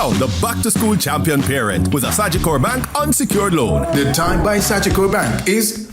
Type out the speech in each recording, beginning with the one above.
Crown the back-to-school champion parent with a Sagicor Bank unsecured loan. The time by Sagicor Bank is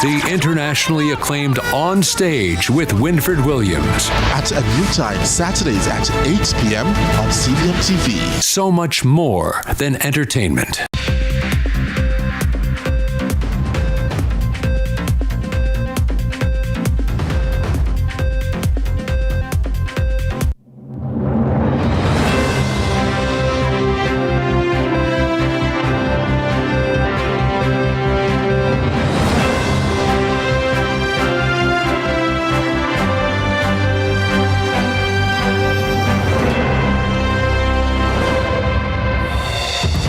the internationally acclaimed On Stage with Winfred Williams. At a new time, Saturdays at 8 p.m. on CVM TV. So much more than entertainment.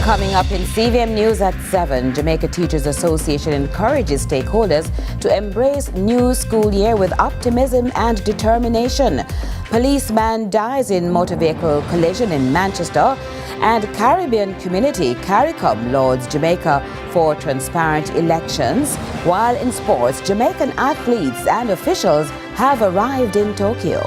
Coming up in CVM News at 7, Jamaica Teachers Association encourages stakeholders to embrace new school year with optimism and determination. Policeman dies in motor vehicle collision in Manchester, and Caribbean community CARICOM lauds Jamaica for transparent elections. While in sports, Jamaican athletes and officials have arrived in Tokyo.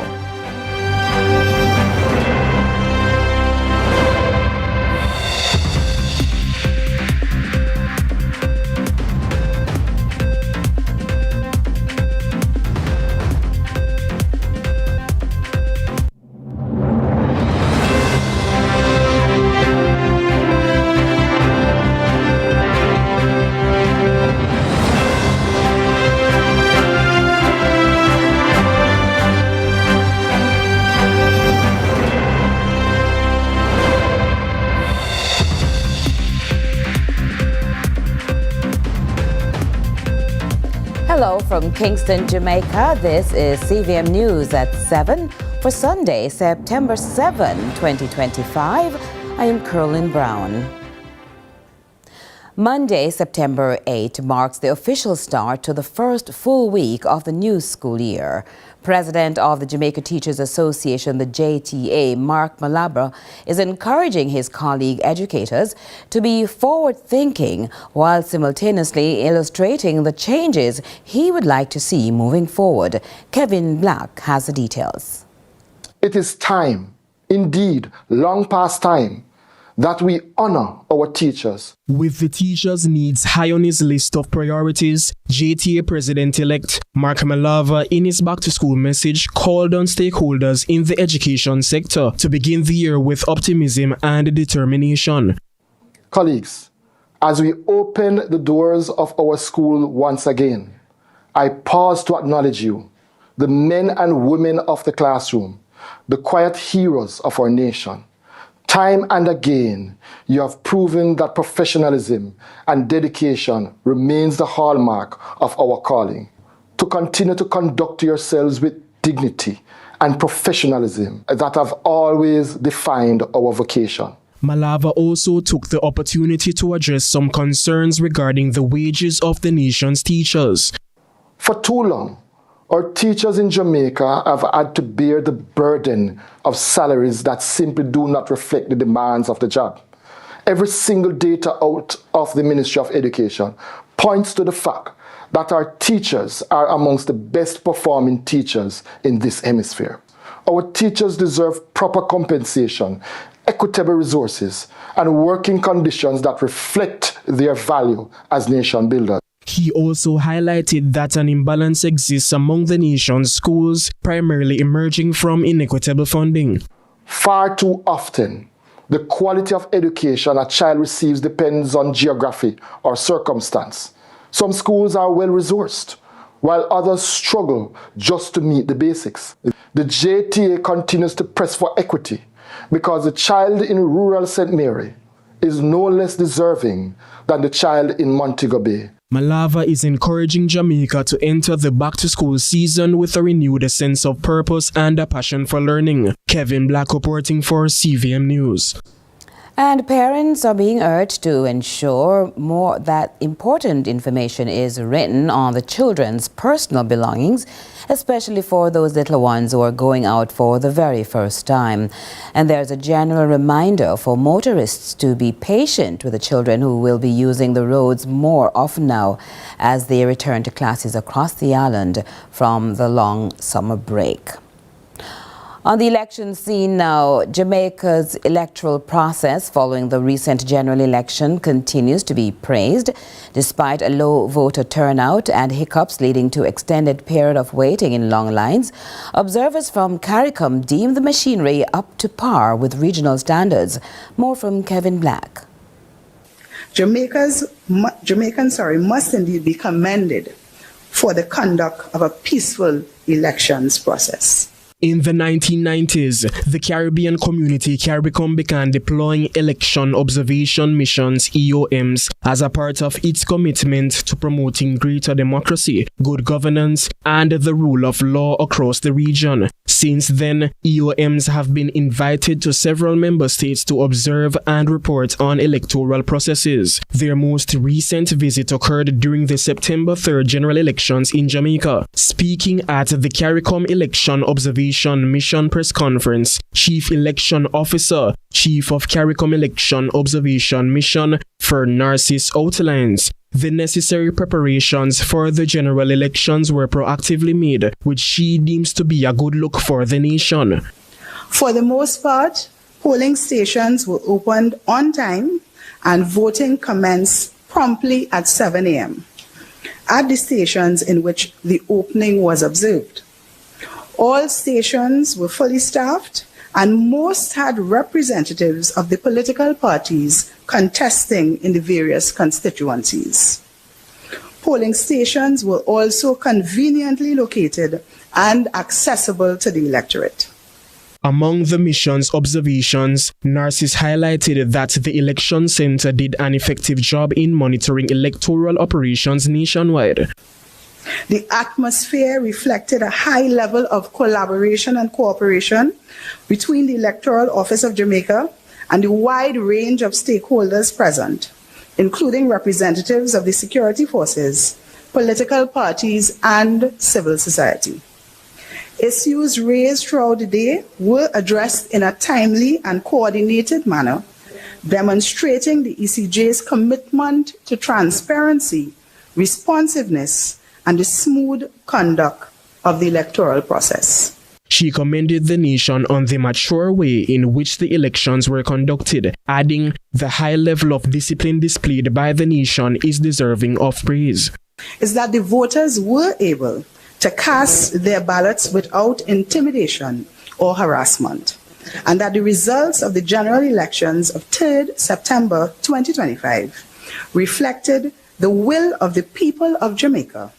Hello from Kingston, Jamaica. This is CVM News at 7 for Sunday, September 7, 2025. I am Curlin Brown. Monday, September 8 marks the official start to the first full week of the new school year. President of the Jamaica Teachers Association, the JTA, Mark Malabra, is encouraging his colleague educators to be forward-thinking while simultaneously illustrating the changes he would like to see moving forward. Kevin Black has the details. It is time, indeed long past time, that we honor our teachers. With the teachers' needs high on his list of priorities, JTA President-elect Mark Malava, in his back-to-school message, called on stakeholders in the education sector to begin the year with optimism and determination. Colleagues, as we open the doors of our school once again, I pause to acknowledge you, the men and women of the classroom, the quiet heroes of our nation. Time and again, you have proven that professionalism and dedication remains the hallmark of our calling. To continue to conduct yourselves with dignity and professionalism that have always defined our vocation. Malava also took the opportunity to address some concerns regarding the wages of the nation's teachers. For too long, our teachers in Jamaica have had to bear the burden of salaries that simply do not reflect the demands of the job. Every single data out of the Ministry of Education points to the fact that our teachers are amongst the best performing teachers in this hemisphere. Our teachers deserve proper compensation, equitable resources, and working conditions that reflect their value as nation builders. He also highlighted that an imbalance exists among the nation's schools, primarily emerging from inequitable funding. Far too often, the quality of education a child receives depends on geography or circumstance. Some schools are well-resourced, while others struggle just to meet the basics. The JTA continues to press for equity because the child in rural St. Mary is no less deserving than the child in Montego Bay. Malava is encouraging Jamaica to enter the back-to-school season with a renewed sense of purpose and a passion for learning. Kevin Black reporting for CVM News. And parents are being urged to ensure more that important information is written on the children's personal belongings, especially for those little ones who are going out for the very first time. And there's a general reminder for motorists to be patient with the children who will be using the roads more often now as they return to classes across the island from the long summer break. On the election scene now, Jamaica's electoral process following the recent general election continues to be praised, despite a low voter turnout and hiccups leading to extended period of waiting in long lines. Observers from CARICOM deem the machinery up to par with regional standards. More from Kevin Black. Jamaicans must indeed be commended for the conduct of a peaceful elections process. In the 1990s, the Caribbean community CARICOM began deploying election observation missions (EOMs) as a part of its commitment to promoting greater democracy, good governance, and the rule of law across the region. Since then, EOMs have been invited to several member states to observe and report on electoral processes. Their most recent visit occurred during the September 3rd general elections in Jamaica. Speaking at the CARICOM Election Observation Mission Press Conference, Chief Election Officer, Chief of CARICOM Election Observation Mission, Narcis outlines the necessary preparations for the general elections were proactively made, which she deems to be a good look for the nation. For the most part, polling stations were opened on time and voting commenced promptly at 7 a.m. at the stations in which the opening was observed. All stations were fully staffed and most had representatives of the political parties contesting in the various constituencies. Polling stations were also conveniently located and accessible to the electorate. Among the mission's observations, Narcis highlighted that the election center did an effective job in monitoring electoral operations nationwide. The atmosphere reflected a high level of collaboration and cooperation between the Electoral Office of Jamaica and the wide range of stakeholders present, including representatives of the security forces, political parties, and civil society. Issues raised throughout the day were addressed in a timely and coordinated manner, demonstrating the ECJ's commitment to transparency, responsiveness, and the smooth conduct of the electoral process. She commended the nation on the mature way in which the elections were conducted, adding the high level of discipline displayed by the nation is deserving of praise. Is that the voters were able to cast their ballots without intimidation or harassment, and that the results of the general elections of 3rd September 2025 reflected the will of the people of Jamaica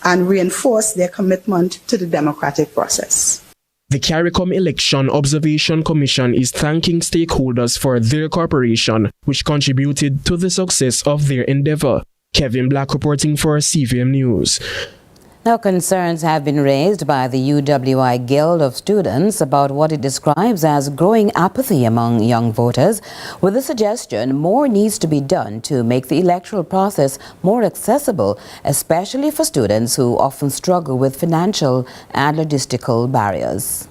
and reinforced their commitment to the democratic process. The CARICOM Election Observation Commission is thanking stakeholders for their cooperation, which contributed to the success of their endeavor. Kevin Black reporting for CVM News. Now, concerns have been raised by the UWI Guild of Students about what it describes as growing apathy among young voters, with the suggestion more needs to be done to make the electoral process more accessible, especially for students who often struggle with financial and logistical barriers.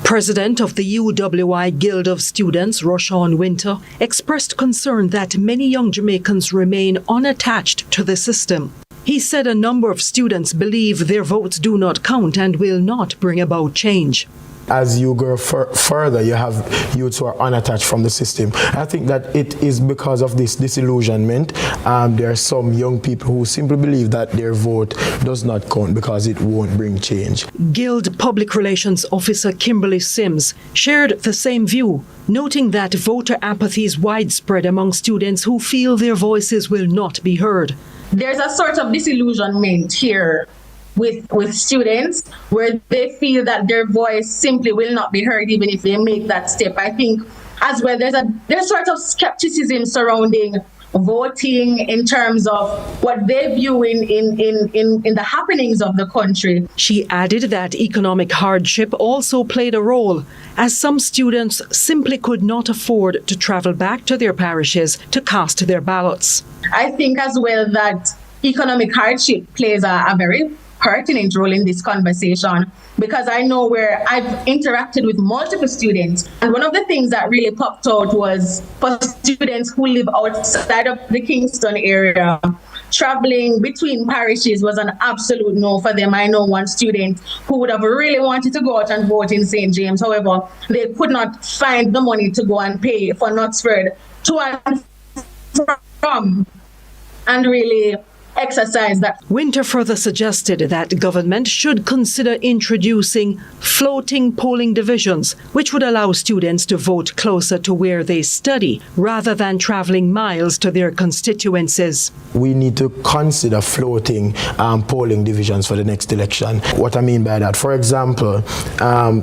President of the UWI Guild of Students, Roshan Winter, expressed concern that many young Jamaicans remain unattached to the system. He said a number of students believe their votes do not count and will not bring about change. As you go further, you have youths who are unattached from the system. I think that it is because of this disillusionment. There are some young people who simply believe that their vote does not count because it won't bring change. Guild Public Relations Officer Kimberly Sims shared the same view, noting that voter apathy is widespread among students who feel their voices will not be heard. There's a sort of disillusionment here with students where they feel that their voice simply will not be heard even if they make that step. I think as well there's sort of skepticism surrounding voting, in terms of what they view in the happenings of the country. She added that economic hardship also played a role, as some students simply could not afford to travel back to their parishes to cast their ballots. I think as well that economic hardship plays a very pertinent role in this conversation, because I know where I've interacted with multiple students, and one of the things that really popped out was for students who live outside of the Kingston area, traveling between parishes was an absolute no for them. I know one student who would have really wanted to go out and vote in St. James. However, they could not find the money to go and pay for Knutsford to and from, and really exercise that. Winter further suggested that government should consider introducing floating polling divisions, which would allow students to vote closer to where they study rather than traveling miles to their constituencies. We need to consider floating polling divisions for the next election. What I mean by that, for example,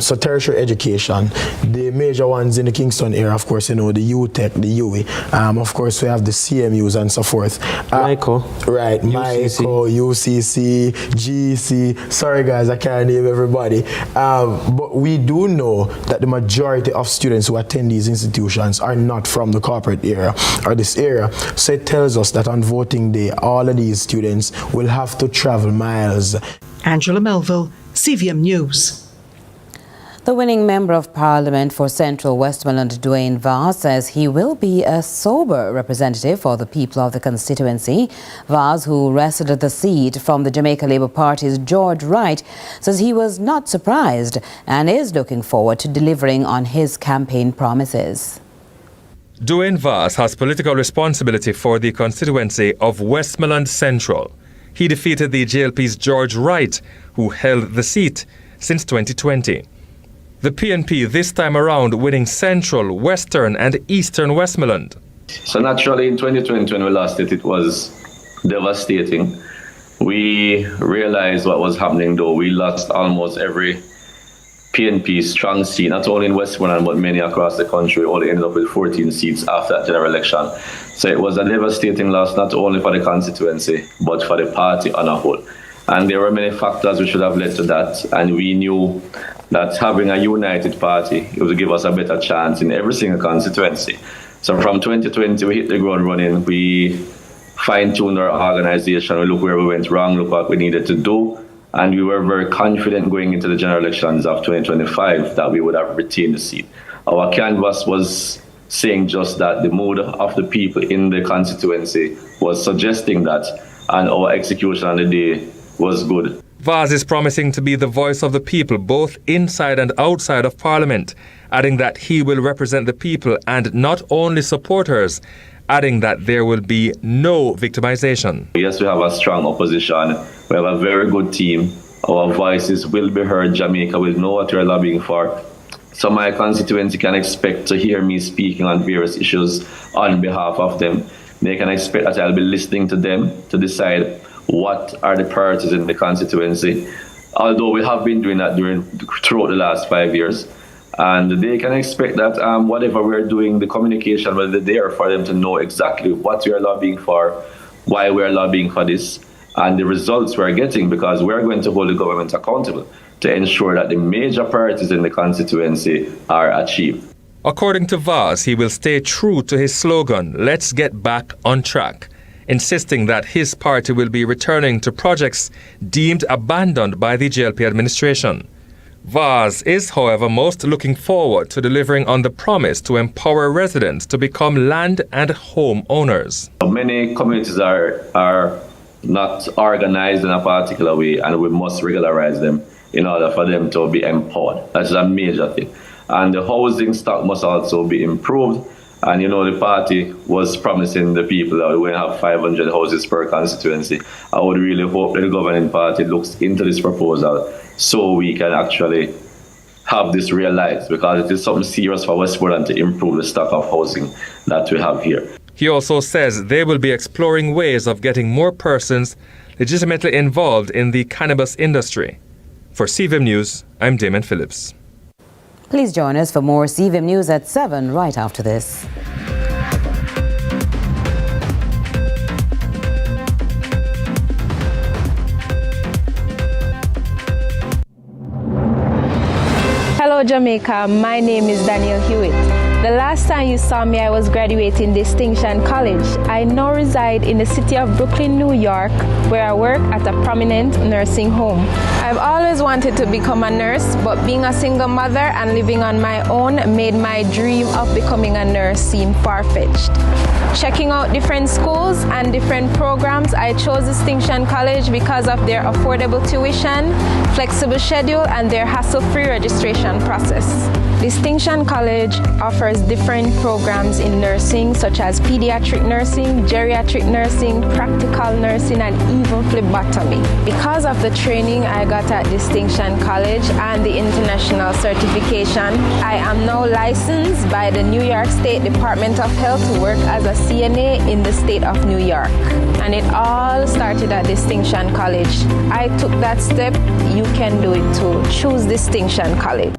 so tertiary education, the major ones in the Kingston area, of course, the UTech, the UWI, of course, we have the CMUs and so forth. Michael. Right. Michael, UCC, GC, sorry guys, I can't name everybody. But we do know that the majority of students who attend these institutions are not from the corporate area or this area. So it tells us that on voting day, all of these students will have to travel miles. Angela Melville, CVM News. The winning Member of Parliament for Central Westmoreland, Dwayne Vaz, says he will be a sober representative for the people of the constituency. Vaz, who wrested the seat from the Jamaica Labour Party's George Wright, says he was not surprised and is looking forward to delivering on his campaign promises. Dwayne Vaz has political responsibility for the constituency of Westmoreland Central. He defeated the JLP's George Wright, who held the seat since 2020. The PNP this time around winning Central, Western and Eastern Westmoreland. So naturally in 2020 when we lost it, it was devastating. We realized what was happening though. We lost almost every PNP strong seat, not only in Westmoreland but many across the country. We only ended up with 14 seats after that general election. So it was a devastating loss not only for the constituency but for the party on a whole. And there were many factors which should have led to that, and we knew that having a united party, it would give us a better chance in every single constituency. So from 2020, we hit the ground running. We fine-tuned our organization. We looked where we went wrong, look what we needed to do. And we were very confident going into the general elections of 2025 that we would have retained the seat. Our canvass was saying just that. The mood of the people in the constituency was suggesting that, and our execution on the day was good. Vaz is promising to be the voice of the people both inside and outside of Parliament, adding that he will represent the people and not only supporters, adding that there will be no victimization. Yes, we have a strong opposition. We have a very good team. Our voices will be heard. Jamaica will know what we're lobbying for. So my constituency can expect to hear me speaking on various issues on behalf of them. They can expect that I'll be listening to them to decide what are the priorities in the constituency, although we have been doing that throughout the last 5 years. And they can expect that whatever we're doing, the communication will be there for them to know exactly what we are lobbying for, why we're lobbying for this, and the results we're getting, because we're going to hold the government accountable to ensure that the major priorities in the constituency are achieved. According to Vaz, he will stay true to his slogan, "Let's get back on track," insisting that his party will be returning to projects deemed abandoned by the JLP administration. Vaz is, however, most looking forward to delivering on the promise to empower residents to become land and home owners. Many communities are not organized in a particular way, and we must regularize them in order for them to be empowered. That's a major thing. And the housing stock must also be improved. And the party was promising the people that we're going to have 500 houses per constituency. I would really hope that the governing party looks into this proposal so we can actually have this realized, because it is something serious for Westmoreland to improve the stock of housing that we have here. He also says they will be exploring ways of getting more persons legitimately involved in the cannabis industry. For CVM News, I'm Damon Phillips. Please join us for more CVM News at 7 right after this. Hello Jamaica, my name is Daniel Hewitt. The last time you saw me, I was graduating Distinction College. I now reside in the city of Brooklyn, New York, where I work at a prominent nursing home. I've always wanted to become a nurse, but being a single mother and living on my own made my dream of becoming a nurse seem far-fetched. Checking out different schools and different programs, I chose Distinction College because of their affordable tuition, flexible schedule, and their hassle-free registration process. Distinction College offers different programs in nursing, such as pediatric nursing, geriatric nursing, practical nursing, and even phlebotomy. Because of the training I got at Distinction College and the international certification, I am now licensed by the New York State Department of Health to work as a CNA in the state of New York. And it all started at Distinction College. I took that step. You can do it too. Choose Distinction College.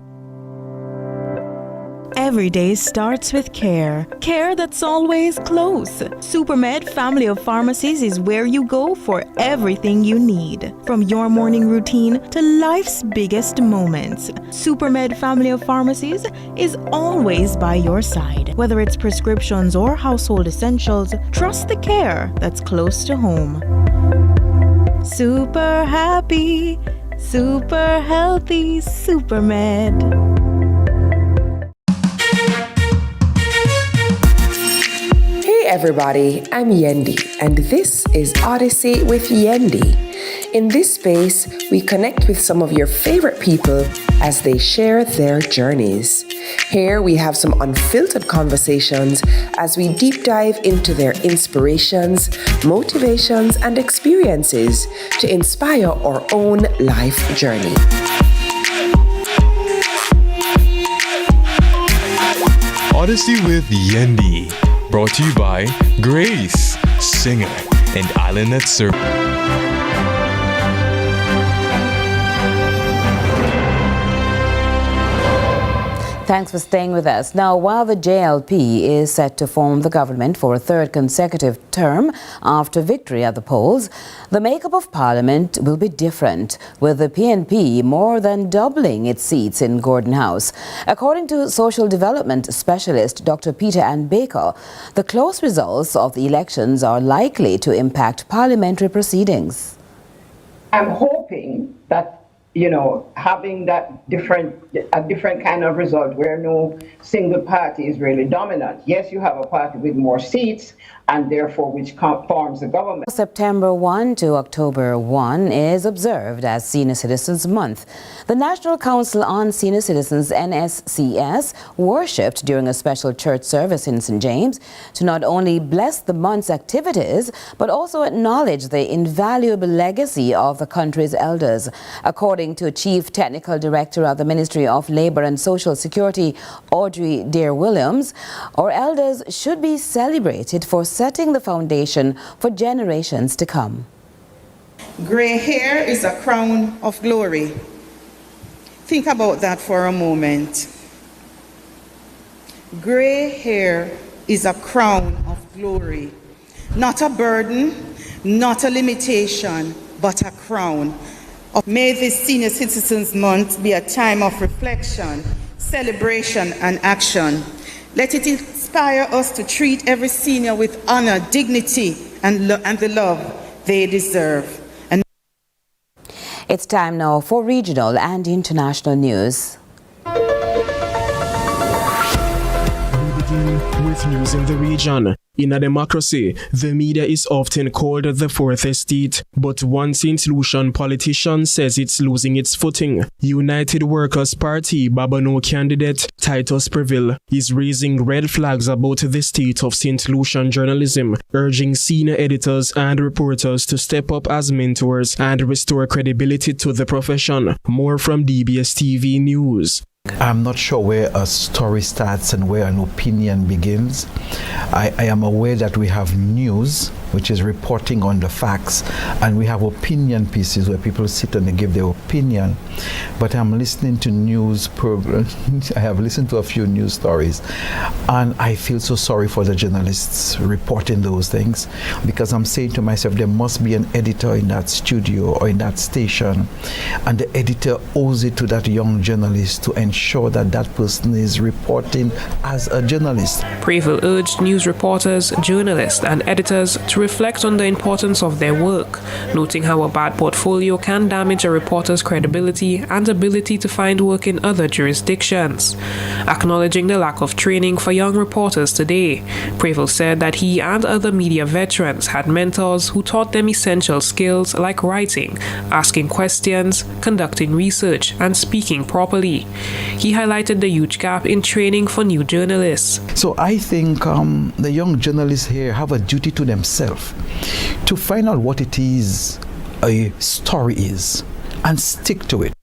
Every day starts with care. Care that's always close. Supermed Family of Pharmacies is where you go for everything you need. From your morning routine to life's biggest moments. Supermed Family of Pharmacies is always by your side. Whether it's prescriptions or household essentials, trust the care that's close to home. Super happy, super healthy, Supermed. Hey everybody, I'm Yendi, and this is Odyssey with Yendi. In this space, we connect with some of your favorite people as they share their journeys. Here we have some unfiltered conversations as we deep dive into their inspirations, motivations, and experiences to inspire our own life journey. Odyssey with Yendi. Brought to you by Grace, singer and Island Net Surf. Thanks for staying with us. Now, while the JLP is set to form the government for a third consecutive term after victory at the polls, the makeup of Parliament will be different, with the PNP more than doubling its seats in Gordon House. According to social development specialist Dr. Peter Ann Baker, the close results of the elections are likely to impact parliamentary proceedings. I'm hoping that having a different kind of result where no single party is really dominant. Yes, you have a party with more seats and therefore which forms the government. September 1 to October 1 is observed as Senior Citizens Month. The National Council on Senior Citizens, NSCS, worshipped during a special church service in St. James to not only bless the month's activities, but also acknowledge the invaluable legacy of the country's elders. According to Chief Technical Director of the Ministry of Labour and Social Security, Audrey Dear-Williams, our elders should be celebrated for setting the foundation for generations to come. Grey hair is a crown of glory. Think about that for a moment. Grey hair is a crown of glory. Not a burden, not a limitation, but a crown. May this Senior Citizens Month be a time of reflection, celebration, and action. Let it inspire us to treat every senior with honor, dignity, and the love they deserve. It's time now for regional and international news. We begin with news in the region. In a democracy, the media is often called the fourth estate, but one St. Lucian politician says it's losing its footing. United Workers' Party Babano candidate Titus Preville is raising red flags about the state of St. Lucian journalism, urging senior editors and reporters to step up as mentors and restore credibility to the profession. More from DBS TV News. I'm not sure where a story starts and where an opinion begins. I am aware that we have news which is reporting on the facts, and we have opinion pieces where people sit and they give their opinion. But I'm listening to news programs. I have listened to a few news stories, and I feel so sorry for the journalists reporting those things, because I'm saying to myself, there must be an editor in that studio or in that station, and the editor owes it to that young journalist to ensure that that person is reporting as a journalist. Preval urged news reporters, journalists, and editors to reflect on the importance of their work, noting how a bad portfolio can damage a reporter's credibility and ability to find work in other jurisdictions. Acknowledging the lack of training for young reporters today, Preval said that he and other media veterans had mentors who taught them essential skills like writing, asking questions, conducting research, and speaking properly. He highlighted the huge gap in training for new journalists. So I think the young journalists here have a duty to themselves to find out what it is a story is and stick to it.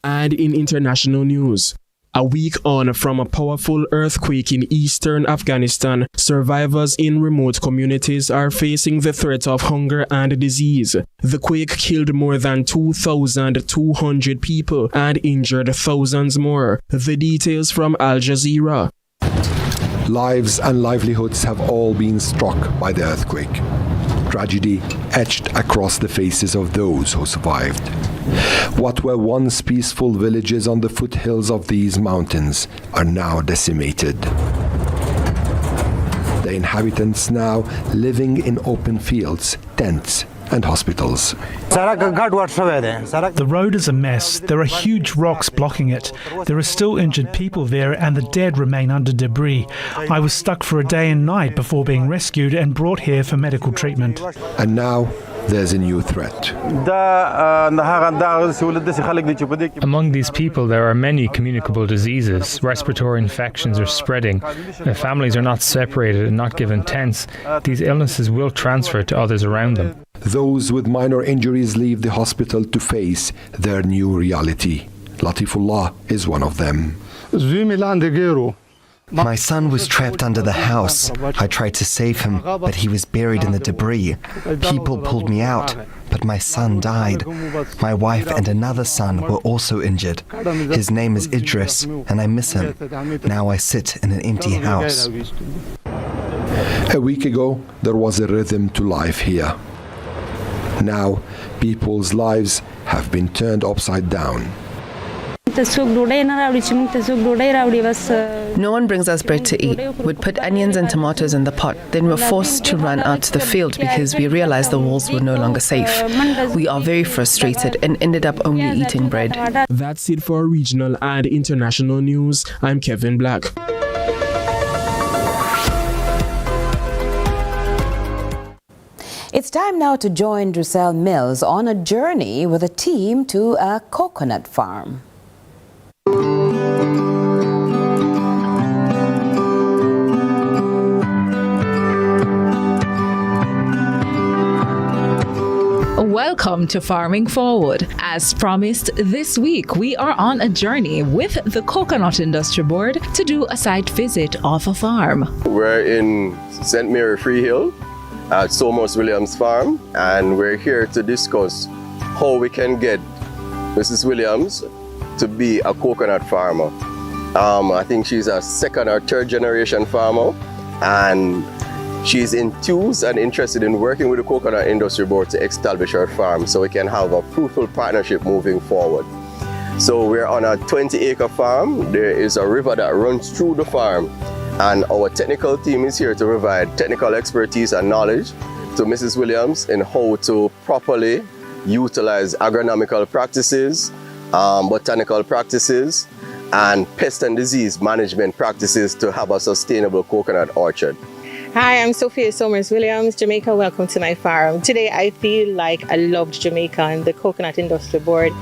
And in international news, a week on from a powerful earthquake in eastern Afghanistan, survivors in remote communities are facing the threat of hunger and disease. The quake killed more than 2,200 people and injured thousands more. The details from Al Jazeera. Lives and livelihoods have all been struck by the earthquake. Tragedy etched across the faces of those who survived. What were once peaceful villages on the foothills of these mountains are now decimated. The inhabitants now living in open fields, tents, and hospitals. The road is a mess. There are huge rocks blocking it. There are still injured people there, and the dead remain under debris. I was stuck for a day and night before being rescued and brought here for medical treatment. And now there's a new threat. Among these people, there are many communicable diseases. Respiratory infections are spreading. The families are not separated and not given tents. These illnesses will transfer to others around them. Those with minor injuries leave the hospital to face their new reality. Latifullah is one of them. My son was trapped under the house. I tried to save him, but he was buried in the debris. People pulled me out, but my son died. My wife and another son were also injured. His name is Idris, and I miss him. Now I sit in an empty house. A week ago, there was a rhythm to life here. Now, people's lives have been turned upside down. No one brings us bread to eat. We'd put onions and tomatoes in the pot. Then we're forced to run out to the field because we realized the walls were no longer safe. We are very frustrated and ended up only eating bread. That's it for regional and international news. I'm Kevin Black. It's time now to join Druselle Mills on a journey with a team to a coconut farm. Welcome to Farming Forward. As promised, this week we are on a journey with the Coconut Industry Board to do a site visit of a farm. We're in St. Mary Freehill at Somos Williams Farm, and we're here to discuss how we can get Mrs. Williams to be a coconut farmer. I think she's a second or third generation farmer, and she's enthused and interested in working with the Coconut Industry Board to establish her farm so we can have a fruitful partnership moving forward. So we're on a 20-acre farm. There is a river that runs through the farm, and our technical team is here to provide technical expertise and knowledge to Mrs. Williams in how to properly utilize agronomical practices, botanical practices, and pest and disease management practices to have a sustainable coconut orchard. Hi, I'm Sophia Somers Williams, Jamaica. Welcome to my farm. Today I feel like a loved Jamaican, the Coconut Industry Board.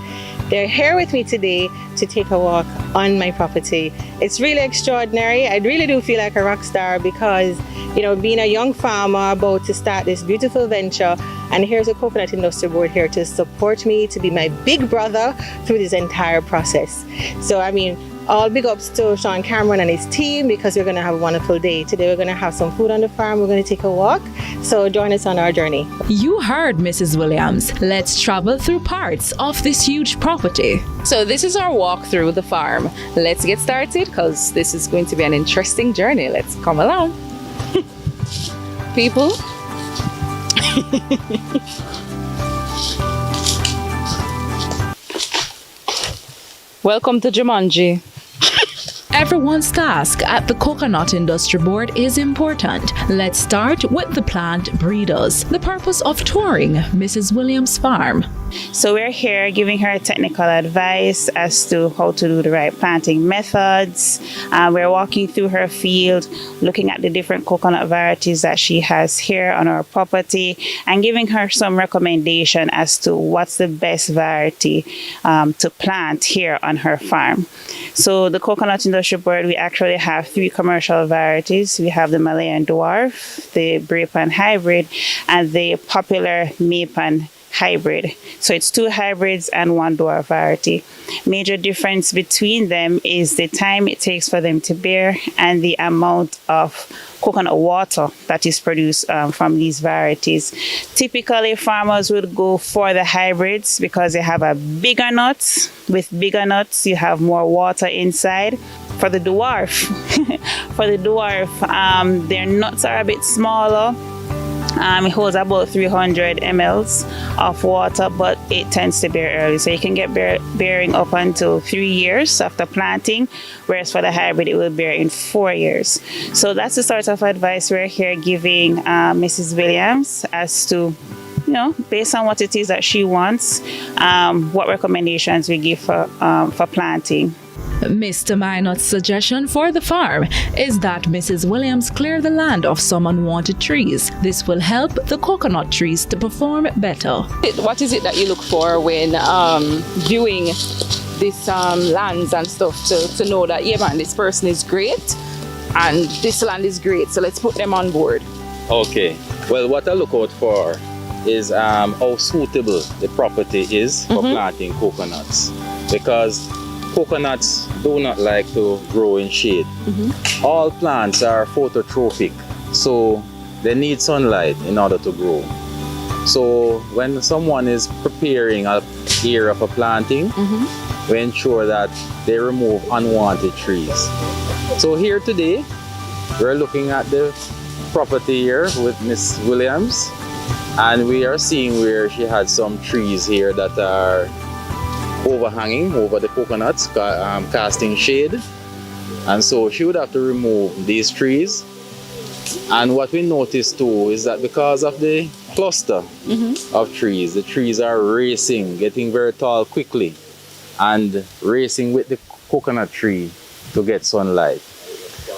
They're here with me today to take a walk on my property. It's really extraordinary. I really do feel like a rock star because, you know, being a young farmer about to start this beautiful venture, and here's a Coconut Industry Board here to support me, to be my big brother through this entire process. So, I mean, All big ups to Sean Cameron and his team because we're going to have a wonderful day. Today we're going to have some food on the farm. We're going to take a walk. So join us on our journey. You heard Mrs. Williams. Let's travel through parts of this huge property. So this is our walk through the farm. Let's get started because this is going to be an interesting journey. Let's come along. People. Welcome to Jumanji. Everyone's task at the Coconut Industry Board is important. Let's start with the plant breeders. The purpose of touring Mrs. Williams' farm. So we're here giving her technical advice as to how to do the right planting methods. We're walking through her field, looking at the different coconut varieties that she has here on our property and giving her some recommendation as to what's the best variety to plant here on her farm. So the Coconut Industry Board, we actually have 3 commercial varieties. We have the Malayan Dwarf, the Braypan Hybrid, and the popular Maypan Hybrid. So it's 2 hybrids and 1 dwarf variety. Major difference between them is the time it takes for them to bear and the amount of coconut water that is produced from these varieties. Typically, farmers would go for the hybrids because they have a bigger nut. With bigger nuts, you have more water inside. For the dwarf, their nuts are a bit smaller. It holds about 300 mLs of water, but it tends to bear early. So you can get bearing up until 3 years after planting, whereas for the hybrid, it will bear in 4 years. So that's the sort of advice we're here giving Mrs. Williams as to, based on what it is that she wants, what recommendations we give for planting. Mr. Minot's suggestion for the farm is that Mrs. Williams clear the land of some unwanted trees. This will help the coconut trees to perform better. What is it that you look for when viewing these lands and stuff to know that, yeah man, this person is great and this land is great, so let's put them on board? Okay, well, what I look out for is how suitable the property is for planting coconuts, because coconuts do not like to grow in shade. All plants are phototrophic, so they need sunlight in order to grow. So when someone is preparing an area for planting, we ensure that they remove unwanted trees. So here today, we're looking at the property here with Miss Williams, and we are seeing where she had some trees here that are overhanging over the coconuts, casting shade, and so she would have to remove these trees. And what we noticed too is that because of the cluster of trees, the trees are racing, getting very tall quickly, and racing with the coconut tree to get sunlight.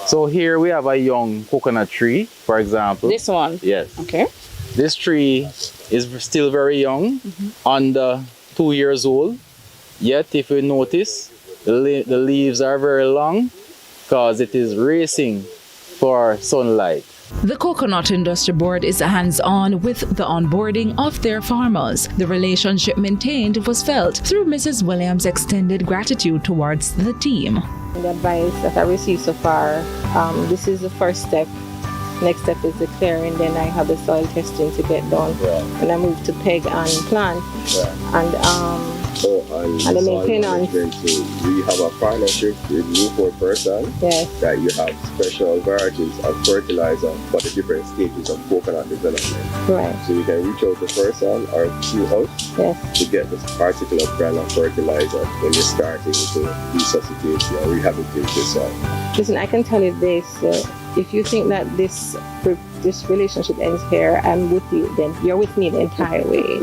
So here we have a young coconut tree, for example. This one? Yes. Okay. This tree is still very young, under 2 years old. Yet, if you notice, the leaves are very long because it is racing for sunlight. The Coconut Industry Board is hands-on with the onboarding of their farmers. The relationship maintained was felt through Mrs. Williams' extended gratitude towards the team. The advice that I received so far, this is the first step. Next step is the clearing, then I have the soil testing to get done. And I move to peg and plant. And the maintenance. We have a partnership with Newport Person that you have special varieties of fertilizer for the different stages of coconut development. Right. So you can reach out to Person or through us to get this particular brand of fertilizer when you're starting to resuscitate or rehabilitate the soil. Listen, I can tell you this. If you think that this relationship ends here, I'm with you, then you're with me the entire way.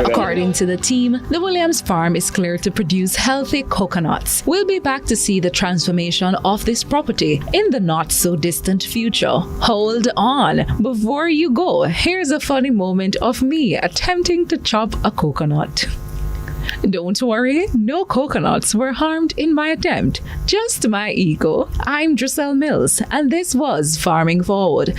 According to the team, the Williams farm is clear to produce healthy coconuts. We'll be back to see the transformation of this property in the not so distant future. Hold on. Before you go, here's a funny moment of me attempting to chop a coconut. Don't worry, no coconuts were harmed in my attempt, just my ego. I'm Drissel Mills, and this was Farming Forward.